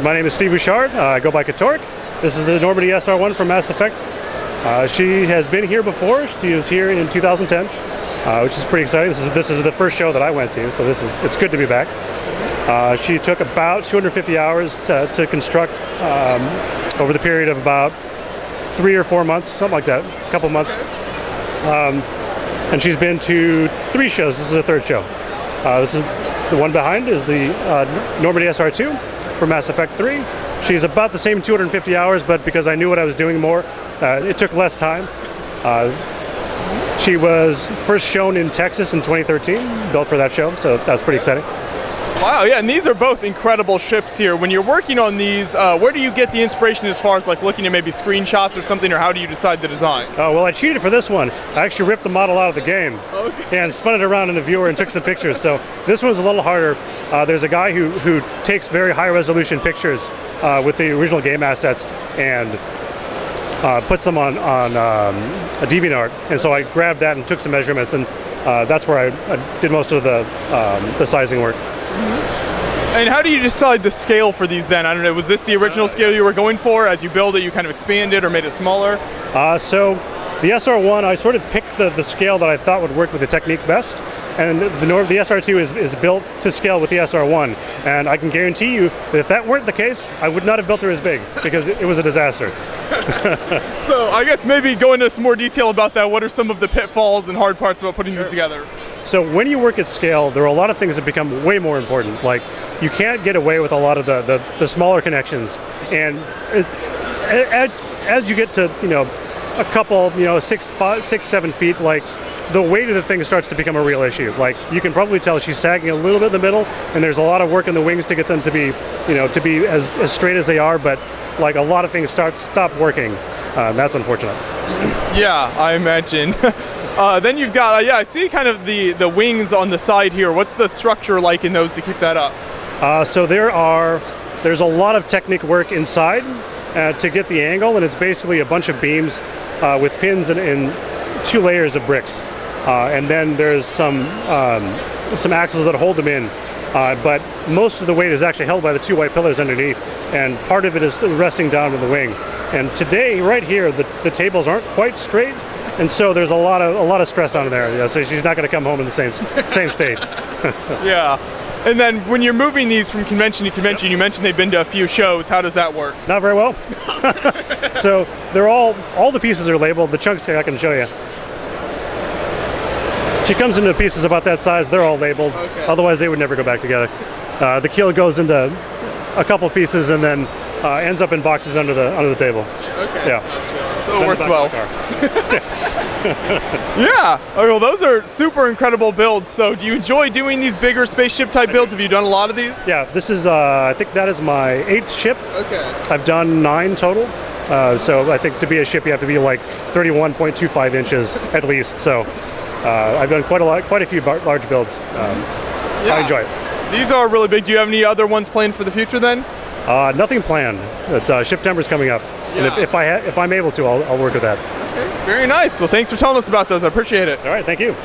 My name is Steve Houchard. I go by Katork. This is the Normandy SR1 from Mass Effect. She has been here before. She was here in 2010, which is pretty exciting. This is the first show that I went to, so it's good to be back. She took about 250 hours to construct over the period of about 3 or 4 months, something like that, a couple months. And she's been to 3 shows. This is the 3rd show. This is the one behind is the Normandy SR2 for Mass Effect 3. She's about the same 250 hours, but because I knew what I was doing more, it took less time. She was first shown in Texas in 2013, built for that show, so that's pretty exciting. Wow, yeah, and these are both incredible ships here. When you're working on these, where do you get the inspiration as far as like looking at maybe screenshots or something, or how do you decide the design? Oh, well, I cheated for this one. I actually ripped the model out of the game and spun it around in the viewer and took some pictures. So this one's a little harder. There's a guy who takes very high resolution pictures with the original game assets and puts them on a DeviantArt. And so I grabbed that and took some measurements, and that's where I did most of the sizing work. And how do you decide the scale for these then? I don't know, was this the original scale you were going for? As you build it, you kind of expanded or made it smaller? So the SR1, I sort of picked the scale that I thought would work with the technique best. And the SR2 is built to scale with the SR1. And I can guarantee you that if that weren't the case, I would not have built her as big, because it was a disaster. So I guess maybe go into some more detail about that. What are some of the pitfalls and hard parts about putting these together? So when you work at scale, there are a lot of things that become way more important. Like, you can't get away with a lot of the smaller connections. And as you get to, a couple, 6, 7 feet, like, the weight of the thing starts to become a real issue. Like, you can probably tell she's sagging a little bit in the middle, and there's a lot of work in the wings to get them to be, to be as straight as they are, but like a lot of things stop working. That's unfortunate. Yeah, I imagine. Then you've got, I see kind of the wings on the side here. What's the structure like in those to keep that up? So there's a lot of technique work inside to get the angle, and it's basically a bunch of beams with pins and 2 layers of bricks. And then there's some axles that hold them in. But most of the weight is actually held by the 2 white pillars underneath, and part of it is resting down with the wing. And today, right here, the tables aren't quite straight, and so there's a lot of stress on there. Yeah, so she's not going to come home in the same state. Yeah. And then when you're moving these from convention to convention, you mentioned they've been to a few shows. How does that work? Not very well. So they're all the pieces are labeled. The chunks I can show you. She comes into pieces about that size. They're all labeled. Okay. Otherwise, they would never go back together. The keel goes into a couple pieces and then ends up in boxes under the table. Okay. Yeah. Gotcha. So it works well. Yeah. Okay, well, those are super incredible builds. So do you enjoy doing these bigger spaceship type builds? Have you done a lot of these? Yeah. This is I think that is my 8th ship. Okay. I've done 9 total. So I think to be a ship, you have to be like 31.25 inches at least. So I've done quite a few large builds. Yeah. I enjoy it. These are really big. Do you have any other ones planned for the future then? Nothing planned. September's coming up, yeah. And if I'm able to, I'll work with that. Okay, very nice. Well, thanks for telling us about those. I appreciate it. All right, thank you.